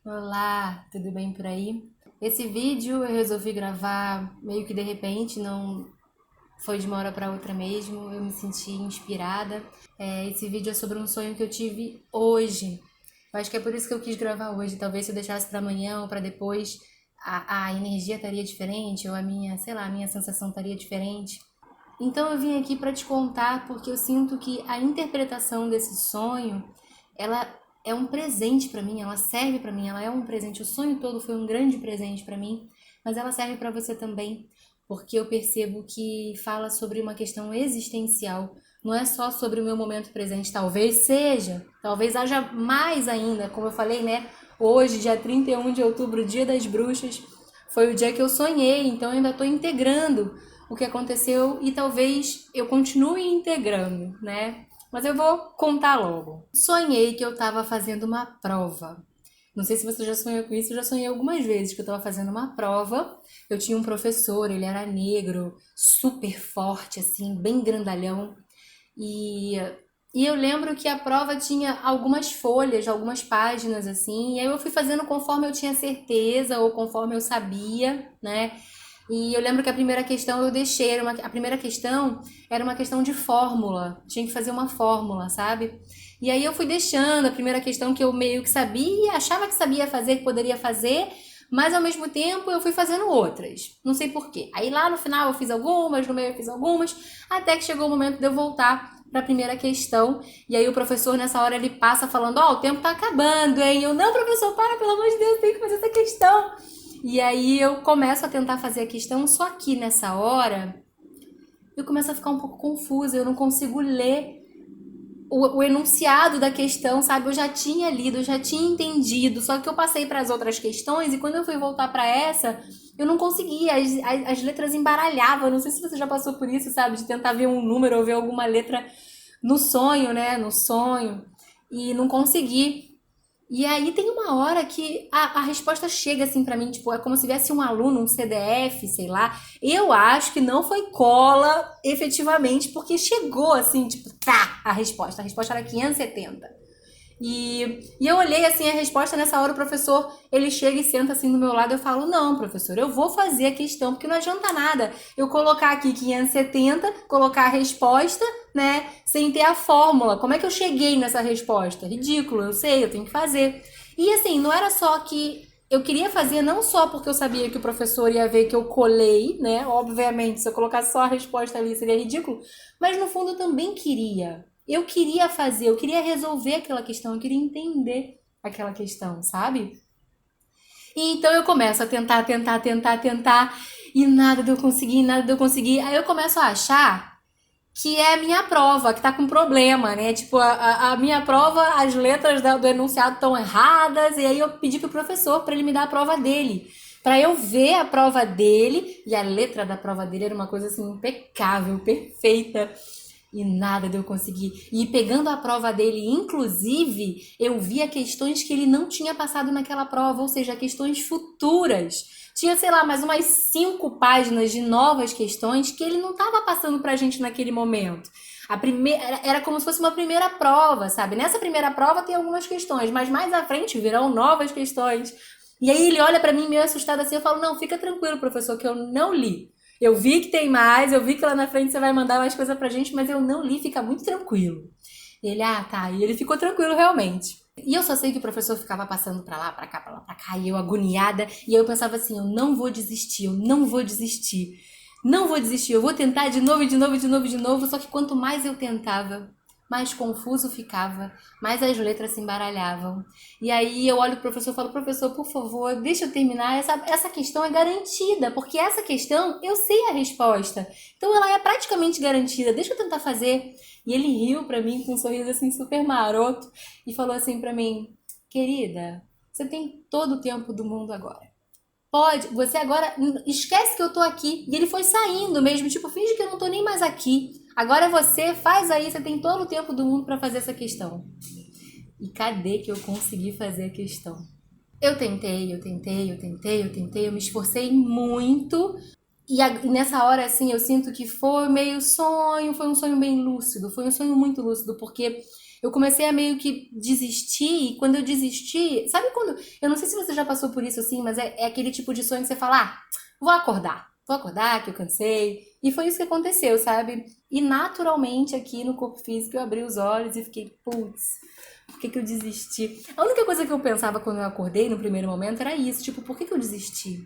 Olá, tudo bem por aí? Esse vídeo eu resolvi gravar meio que de repente, não foi de uma hora para outra mesmo, eu me senti inspirada. Esse vídeo é sobre um sonho que eu tive hoje. Eu acho que é por isso que eu quis gravar hoje. Talvez se eu deixasse para amanhã ou para depois, a energia estaria diferente, ou a minha, sei lá, a minha sensação estaria diferente. Então eu vim aqui para te contar porque eu sinto que a interpretação desse sonho, ela é um presente para mim, ela serve para mim, ela é um presente. O sonho todo foi um grande presente para mim, mas ela serve para você também, porque eu percebo que fala sobre uma questão existencial. Não é só sobre o meu momento presente, talvez seja, talvez haja mais ainda, como eu falei, né? Hoje, dia 31 de outubro, dia das bruxas, foi o dia que eu sonhei, então eu ainda estou integrando o que aconteceu e talvez eu continue integrando, né? Mas eu vou contar logo. Sonhei que eu estava fazendo uma prova. Não sei se você já sonhou com isso, eu já sonhei algumas vezes que eu estava fazendo uma prova. Eu tinha um professor, ele era negro, super forte, assim, bem grandalhão. E, e eu lembro que a prova tinha algumas folhas, algumas páginas, assim. E aí eu fui fazendo conforme eu tinha certeza ou conforme eu sabia, né? E eu lembro que a primeira questão eu deixei, a primeira questão era uma questão de fórmula, tinha que fazer uma fórmula, sabe? E aí eu fui deixando a primeira questão que eu meio que sabia, achava que sabia fazer, que poderia fazer, mas ao mesmo tempo eu fui fazendo outras, não sei porquê. Aí lá no final eu fiz algumas, no meio eu fiz algumas, até que chegou o momento de eu voltar para a primeira questão, e aí o professor nessa hora ele passa falando, ó, o tempo tá acabando, hein? Eu, não, professor, para, pelo amor de Deus, tem que fazer essa questão. E aí eu começo a tentar fazer a questão, só que nessa hora eu começo a ficar um pouco confusa, eu não consigo ler o enunciado da questão, sabe? Eu já tinha lido, eu já tinha entendido, só que eu passei para as outras questões e quando eu fui voltar para essa, eu não conseguia, as letras embaralhavam. Não sei se você já passou por isso, sabe? De tentar ver um número ou ver alguma letra no sonho, né? No sonho, e não consegui. E aí tem uma hora que a resposta chega assim pra mim, tipo, é como se viesse um aluno, um CDF, sei lá. Eu acho que não foi cola efetivamente, porque chegou assim, tipo, tá, a resposta. A resposta era 570. E eu olhei assim a resposta, nessa hora o professor, ele chega e senta assim do meu lado, eu falo, não, professor, eu vou fazer a questão, porque não adianta nada eu colocar aqui 570, colocar a resposta, né, sem ter a fórmula. Como é que eu cheguei nessa resposta? Ridículo, eu sei, eu tenho que fazer. E assim, não era só que eu queria fazer não só porque eu sabia que o professor ia ver que eu colei, né? Obviamente, se eu colocasse só a resposta ali seria ridículo, mas no fundo eu também queria. Eu queria fazer, eu queria resolver aquela questão, eu queria entender aquela questão, sabe? E então eu começo a tentar, e nada de eu conseguir, nada de eu conseguir. Aí eu começo a achar que é a minha prova, que tá com problema, né? Tipo, a minha prova, as letras do enunciado estão erradas, e aí eu pedi pro professor para ele me dar a prova dele. Pra eu ver a prova dele, e a letra da prova dele era uma coisa assim impecável, perfeita. E nada de eu conseguir. E pegando a prova dele, inclusive, eu via questões que ele não tinha passado naquela prova, ou seja, questões futuras. Tinha, sei lá, mais umas 5 páginas de novas questões que ele não estava passando pra gente naquele momento. A primeira era como se fosse uma primeira prova, sabe? Nessa primeira prova tem algumas questões, mas mais à frente virão novas questões. E aí ele olha pra mim meio assustado assim, eu falo: "Não, fica tranquilo, professor, que eu não li. Eu vi que tem mais, eu vi que lá na frente você vai mandar mais coisa pra gente, mas eu não li, fica muito tranquilo." Ele, ah, tá. E ele ficou tranquilo realmente. E eu só sei que o professor ficava passando pra lá, pra lá, pra cá, e eu agoniada. E eu pensava assim: eu não vou desistir, eu não vou desistir. Não vou desistir, eu vou tentar de novo, de novo, de novo, de novo. Só que quanto mais eu tentava, mais confuso ficava, mais as letras se embaralhavam. E aí eu olho pro professor e falo: professor, por favor, deixa eu terminar. Essa questão é garantida, porque essa questão eu sei a resposta. Então ela é praticamente garantida, deixa eu tentar fazer. E ele riu pra mim com um sorriso assim super maroto e falou assim pra mim: querida, você tem todo o tempo do mundo agora. Pode, você agora esquece que eu tô aqui. E ele foi saindo mesmo, tipo, finge que eu não tô nem mais aqui. Agora você faz aí, você tem todo o tempo do mundo pra fazer essa questão. E cadê que eu consegui fazer a questão? Eu me esforcei muito. E nessa hora, assim, eu sinto que foi meio sonho, foi um sonho bem lúcido, foi um sonho muito lúcido, porque eu comecei a meio que desistir, e quando eu desisti, sabe quando, eu não sei se você já passou por isso assim, mas é aquele tipo de sonho que você fala, vou acordar que eu cansei, e foi isso que aconteceu, sabe? E naturalmente aqui no corpo físico eu abri os olhos e fiquei, putz, por que que eu desisti? A única coisa que eu pensava quando eu acordei no primeiro momento era isso, tipo, por que que eu desisti?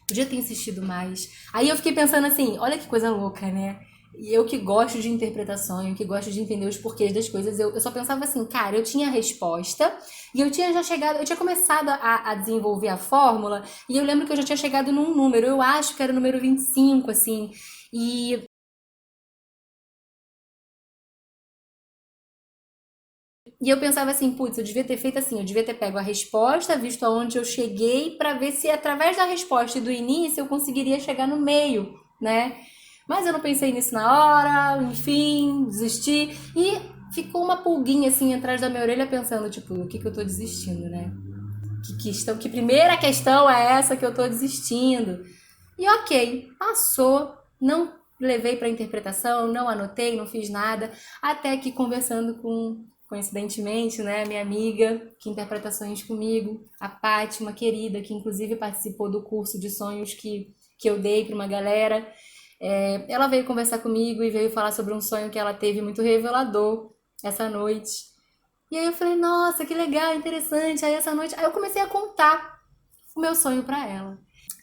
Podia ter insistido mais. Aí eu fiquei pensando assim, olha que coisa louca, né? E eu que gosto de interpretação, eu que gosto de entender os porquês das coisas, eu só pensava assim, cara, eu tinha a resposta e eu tinha já chegado, eu tinha começado a desenvolver a fórmula e eu lembro que eu já tinha chegado num número, eu acho que era o número 25, assim, e E eu pensava assim, putz, eu devia ter feito assim, eu devia ter pego a resposta, visto aonde eu cheguei, para ver se através da resposta e do início eu conseguiria chegar no meio, né? Mas eu não pensei nisso na hora, enfim, desisti. E ficou uma pulguinha assim atrás da minha orelha pensando, tipo, o que que eu tô desistindo, né? Que primeira questão é essa que eu tô desistindo? E ok, passou, não levei para interpretação, não anotei, não fiz nada, até que conversando com, coincidentemente, né, minha amiga que interpreta sonhos comigo, a Paty, uma querida, que inclusive participou do curso de sonhos que eu dei para uma galera, ela veio conversar comigo e veio falar sobre um sonho que ela teve muito revelador essa noite. E aí eu falei, nossa, que legal, interessante. Aí essa noite, aí eu comecei a contar o meu sonho para ela.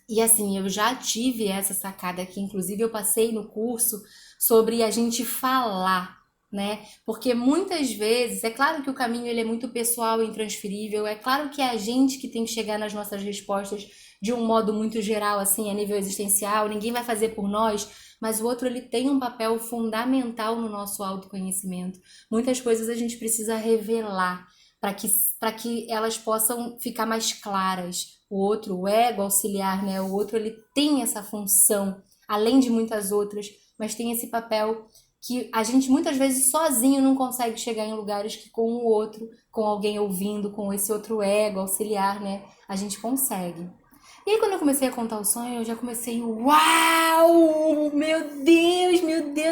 E assim, eu já tive essa sacada aqui, inclusive eu passei no curso sobre a gente falar, né? Porque muitas vezes, é claro que o caminho ele é muito pessoal e intransferível, é claro que é a gente que tem que chegar nas nossas respostas de um modo muito geral, assim, a nível existencial, ninguém vai fazer por nós, mas o outro ele tem um papel fundamental no nosso autoconhecimento. Muitas coisas a gente precisa revelar para que elas possam ficar mais claras. O outro, o ego auxiliar, né? O outro ele tem essa função, além de muitas outras, mas tem esse papel que a gente muitas vezes sozinho não consegue chegar em lugares que com o outro, com alguém ouvindo, com esse outro ego auxiliar, né? A gente consegue. E aí quando eu comecei a contar o sonho, eu já comecei, uau! Meu Deus,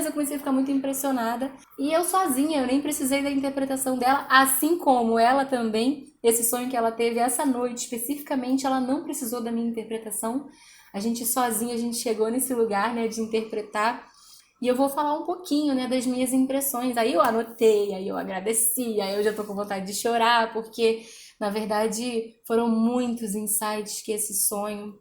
eu comecei a ficar muito impressionada. E eu sozinha, eu nem precisei da interpretação dela, assim como ela também, esse sonho que ela teve essa noite especificamente, ela não precisou da minha interpretação. A gente sozinha, a gente chegou nesse lugar, né, de interpretar. E eu vou falar um pouquinho, né, das minhas impressões. Aí eu anotei, aí eu agradeci, aí eu já tô com vontade de chorar, porque na verdade foram muitos insights que esse sonho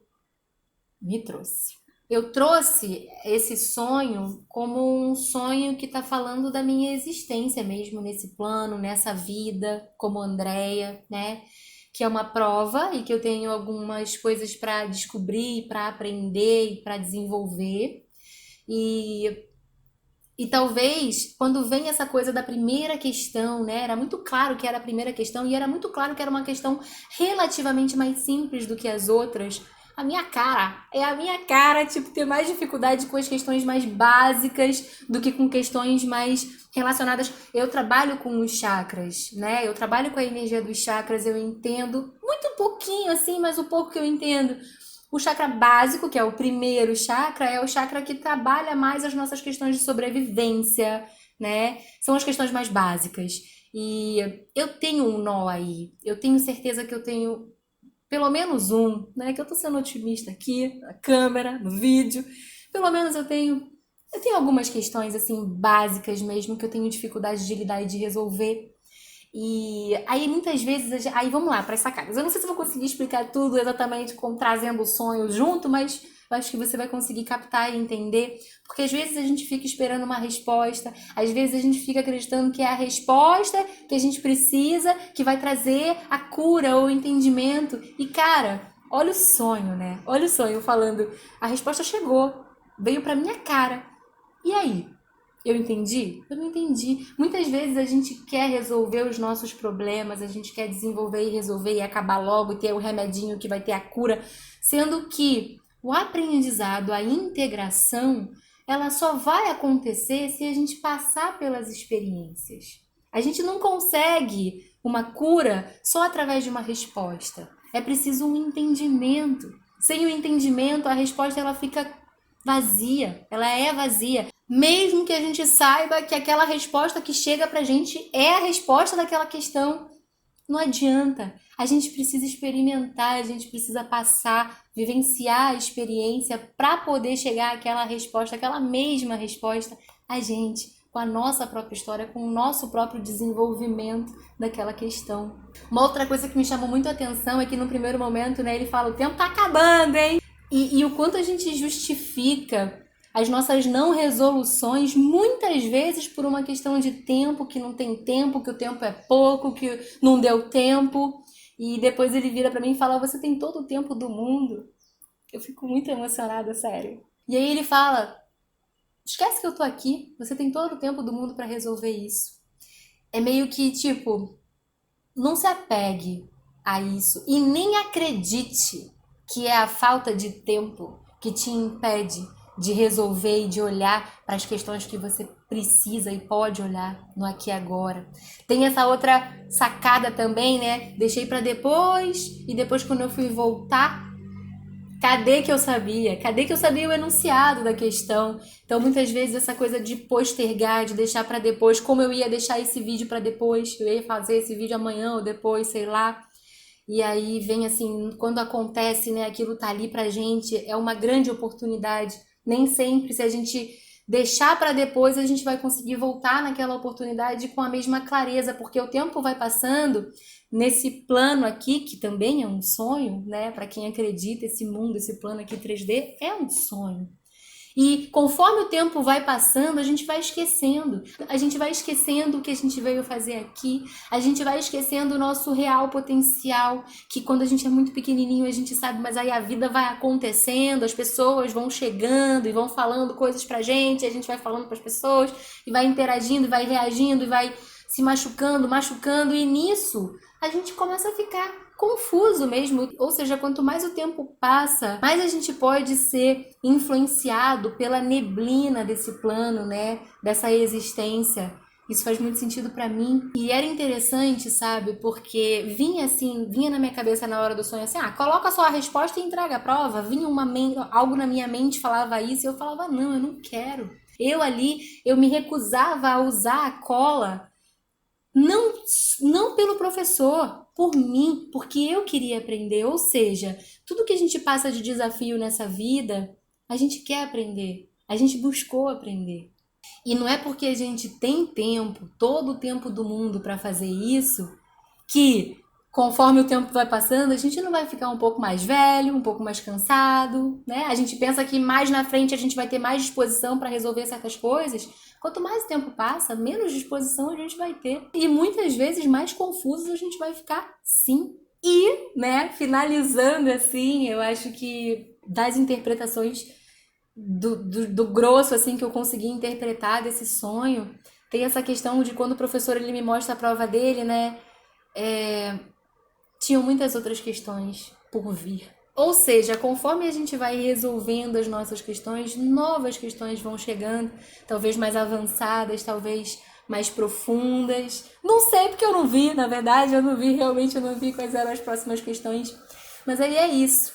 me trouxe. Eu trouxe esse sonho como um sonho que está falando da minha existência mesmo nesse plano, nessa vida, como Andreia, né? Que é uma prova e que eu tenho algumas coisas para descobrir, para aprender e para desenvolver. E e talvez, quando vem essa coisa da primeira questão, né? Era muito claro que era a primeira questão e era muito claro que era uma questão relativamente mais simples do que as outras. A minha cara, é a minha cara, tipo, ter mais dificuldade com as questões mais básicas do que com questões mais relacionadas. Eu trabalho com os chakras, né? Eu trabalho com a energia dos chakras, eu entendo muito pouquinho assim, mas o pouco que eu entendo o chakra básico, que é o primeiro chakra, é o chakra que trabalha mais as nossas questões de sobrevivência, né? São as questões mais básicas. E eu tenho um nó aí. Eu tenho certeza que eu tenho pelo menos um, né? Que eu tô sendo otimista aqui, na câmera, no vídeo. Pelo menos eu tenho algumas questões assim básicas mesmo que eu tenho dificuldade de lidar e de resolver. E aí muitas vezes, aí vamos lá para as sacadas. Eu não sei se vou conseguir explicar tudo exatamente como trazendo o sonho junto, mas eu acho que você vai conseguir captar e entender, porque às vezes a gente fica esperando uma resposta, às vezes a gente fica acreditando que é a resposta que a gente precisa, que vai trazer a cura ou o entendimento. E cara, olha o sonho, né? Olha o sonho falando, a resposta chegou, veio para minha cara. E aí? Eu entendi? Eu não entendi. Muitas vezes a gente quer resolver os nossos problemas, a gente quer desenvolver e resolver e acabar logo e ter o remedinho que vai ter a cura, sendo que o aprendizado, a integração, ela só vai acontecer se a gente passar pelas experiências. A gente não consegue uma cura só através de uma resposta. É preciso um entendimento. Sem o entendimento, a resposta ela fica vazia, ela é vazia. Mesmo que a gente saiba que aquela resposta que chega pra gente é a resposta daquela questão, não adianta. A gente precisa experimentar, a gente precisa passar, vivenciar a experiência para poder chegar àquela resposta, aquela mesma resposta, a gente, com a nossa própria história, com o nosso próprio desenvolvimento daquela questão. Uma outra coisa que me chamou muito a atenção é que no primeiro momento, né, ele fala: o tempo tá acabando, hein? E o quanto a gente justifica as nossas não resoluções, muitas vezes por uma questão de tempo, que não tem tempo, que o tempo é pouco, que não deu tempo. E depois ele vira pra mim e fala: você tem todo o tempo do mundo. Eu fico muito emocionada, sério. E aí ele fala: esquece que eu tô aqui, você tem todo o tempo do mundo pra resolver isso. É meio que tipo, não se apegue a isso e nem acredite que é a falta de tempo que te impede de resolver e de olhar para as questões que você precisa e pode olhar no aqui e agora. Tem essa outra sacada também, né? Deixei para depois e depois quando eu fui voltar, cadê que eu sabia? Cadê que eu sabia o enunciado da questão? Então, muitas vezes essa coisa de postergar, de deixar para depois, como eu ia deixar esse vídeo para depois, eu ia fazer esse vídeo amanhã ou depois, sei lá. E aí vem assim, quando acontece, né, aquilo tá ali pra gente, é uma grande oportunidade. Nem sempre, se a gente deixar para depois, a gente vai conseguir voltar naquela oportunidade com a mesma clareza, porque o tempo vai passando nesse plano aqui, que também é um sonho, né? Para quem acredita, esse mundo, esse plano aqui 3D é um sonho. E conforme o tempo vai passando, a gente vai esquecendo. A gente vai esquecendo o que a gente veio fazer aqui. A gente vai esquecendo o nosso real potencial. Que quando a gente é muito pequenininho, a gente sabe, mas aí a vida vai acontecendo, as pessoas vão chegando e vão falando coisas pra gente, a gente vai falando pras pessoas e vai interagindo, vai reagindo e vai se machucando, machucando. E nisso a gente começa a ficar confuso mesmo, ou seja, quanto mais o tempo passa, mais a gente pode ser influenciado pela neblina desse plano, né, dessa existência. Isso faz muito sentido para mim. E era interessante, sabe? Porque vinha assim, vinha na minha cabeça na hora do sonho assim: coloca só a resposta e entrega a prova. Vinha algo na minha mente falava isso e eu falava: não, eu não quero. Eu ali, eu me recusava a usar a cola, não, não pelo professor, por mim, porque eu queria aprender. Ou seja, tudo que a gente passa de desafio nessa vida, a gente quer aprender, a gente buscou aprender. E não é porque a gente tem tempo, todo o tempo do mundo para fazer isso, que conforme o tempo vai passando, a gente não vai ficar um pouco mais velho, um pouco mais cansado, né? A gente pensa que mais na frente a gente vai ter mais disposição para resolver certas coisas. Quanto mais o tempo passa, menos disposição a gente vai ter. E muitas vezes mais confusos a gente vai ficar, sim. E, né, finalizando assim, eu acho que das interpretações do grosso assim que eu consegui interpretar desse sonho, tem essa questão de quando o professor ele me mostra a prova dele, né? Tinham muitas outras questões por vir. Ou seja, conforme a gente vai resolvendo as nossas questões, novas questões vão chegando, talvez mais avançadas, talvez mais profundas. Não sei porque eu não vi, na verdade, eu não vi, realmente eu não vi quais eram as próximas questões. Mas aí é isso.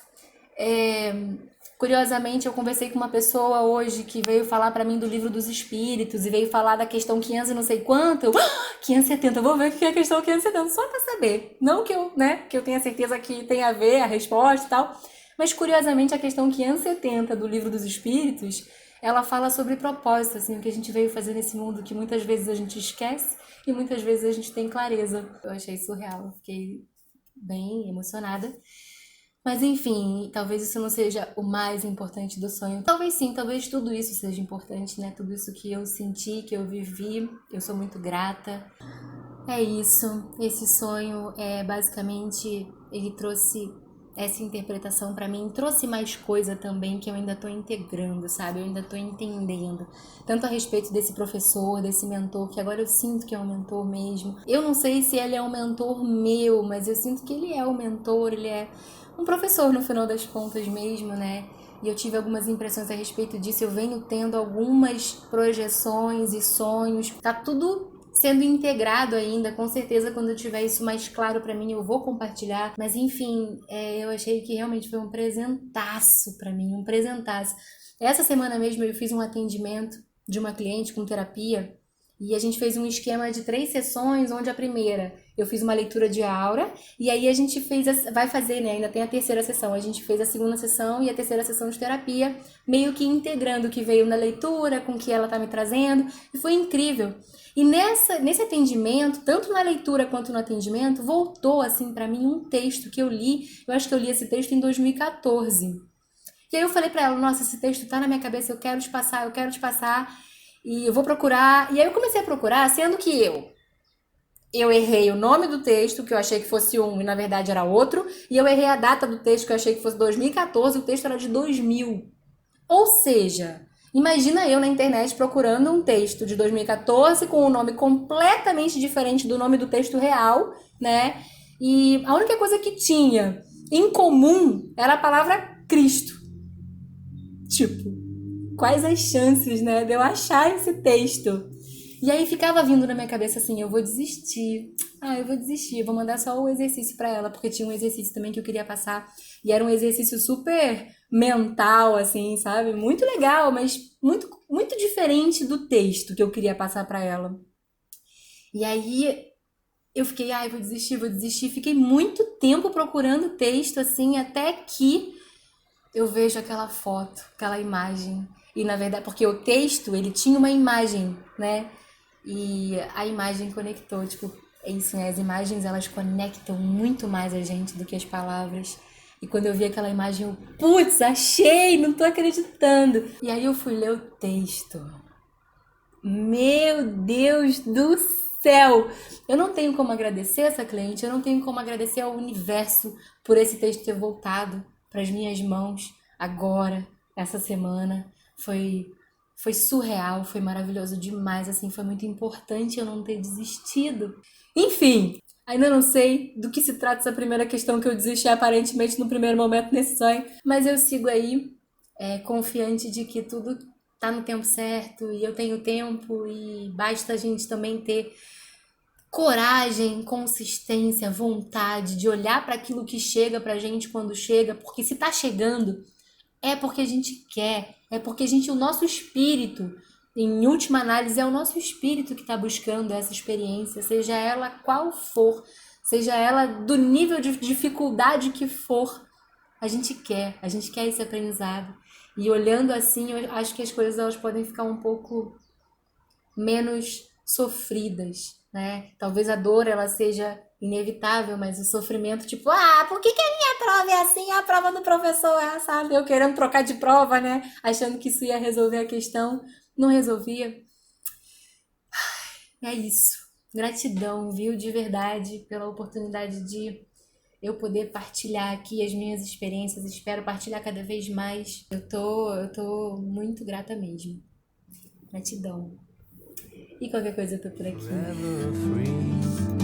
Curiosamente, eu conversei com uma pessoa hoje que veio falar para mim do livro dos espíritos e veio falar da questão 500 e não sei quanto. Eu, 570, vou ver o que é a questão 570, só para saber. Não que eu, né, que eu tenha certeza que tem a ver a resposta e tal, mas curiosamente a questão 570 do livro dos espíritos, ela fala sobre propósito, assim, o que a gente veio fazer nesse mundo que muitas vezes a gente esquece e muitas vezes a gente tem clareza. Eu achei surreal, eu fiquei bem emocionada. Mas enfim, talvez isso não seja o mais importante do sonho. Talvez sim, talvez tudo isso seja importante, né? Tudo isso que eu senti, que eu vivi, eu sou muito grata. É isso. Esse sonho é basicamente ele trouxe essa interpretação pra mim, trouxe mais coisa também que eu ainda tô integrando, sabe? Eu ainda tô entendendo. Tanto a respeito desse professor, desse mentor, que agora eu sinto que é um mentor mesmo. Eu não sei se ele é um mentor meu, mas eu sinto que ele é um mentor, ele é um professor no final das contas mesmo, né? E eu tive algumas impressões a respeito disso, eu venho tendo algumas projeções e sonhos. Tá tudo sendo integrado ainda, com certeza quando eu tiver isso mais claro pra mim eu vou compartilhar, mas enfim, eu achei que realmente foi um presentaço pra mim, um presentaço. Essa semana mesmo eu fiz um atendimento de uma cliente com terapia, e a gente fez um esquema de 3 sessões, onde a primeira eu fiz uma leitura de aura, e aí a gente vai fazer, né, ainda tem a terceira sessão, a gente fez a segunda sessão e a terceira sessão de terapia, meio que integrando o que veio na leitura com o que ela tá me trazendo, e foi incrível. E nesse atendimento, tanto na leitura quanto no atendimento, voltou assim para mim um texto que eu li, eu acho que eu li esse texto em 2014. E aí eu falei pra ela, nossa, esse texto tá na minha cabeça, eu quero te passar, e eu vou procurar. E aí eu comecei a procurar, sendo que eu errei o nome do texto, que eu achei que fosse um, e na verdade era outro, e eu errei a data do texto, que eu achei que fosse 2014, o texto era de 2000. Ou seja, imagina eu na internet procurando um texto de 2014 com um nome completamente diferente do nome do texto real, né? E a única coisa que tinha em comum era a palavra Cristo. Tipo, quais as chances, né, de eu achar esse texto? E aí ficava vindo na minha cabeça assim, eu vou desistir. Eu vou desistir, eu vou mandar só o exercício pra ela, porque tinha um exercício também que eu queria passar. E era um exercício super mental, assim, sabe? Muito legal, mas muito, muito diferente do texto que eu queria passar pra ela. E aí eu fiquei, vou desistir, vou desistir. Fiquei muito tempo procurando o texto, assim, até que eu vejo aquela foto, aquela imagem. E na verdade, porque o texto, ele tinha uma imagem, né? E a imagem conectou, tipo, é isso, né? As imagens, elas conectam muito mais a gente do que as palavras. E quando eu vi aquela imagem, eu, putz, achei, não tô acreditando. E aí eu fui ler o texto. Meu Deus do céu! Eu não tenho como agradecer essa cliente, eu não tenho como agradecer ao universo por esse texto ter voltado para as minhas mãos agora, essa semana. Foi surreal, foi maravilhoso demais, assim, foi muito importante eu não ter desistido. Enfim, ainda não sei do que se trata essa primeira questão que eu desisti aparentemente no primeiro momento nesse sonho, mas eu sigo aí, confiante de que tudo tá no tempo certo e eu tenho tempo e basta a gente também ter coragem, consistência, vontade de olhar para aquilo que chega pra gente quando chega, porque se tá chegando é porque a gente quer, é porque o nosso espírito, em última análise, é o nosso espírito que está buscando essa experiência, seja ela qual for, seja ela do nível de dificuldade que for, a gente quer esse aprendizado. E olhando assim, eu acho que as coisas elas podem ficar um pouco menos sofridas, né? Talvez a dor ela seja inevitável, mas o sofrimento, tipo, por que a minha prova é assim, a prova do professor é assada? Eu querendo trocar de prova, né? Achando que isso ia resolver a questão, não resolvia. É isso. Gratidão, viu, de verdade, pela oportunidade de eu poder partilhar aqui as minhas experiências. Espero partilhar cada vez mais. Eu tô muito grata mesmo. Gratidão. E qualquer coisa eu tô por aqui.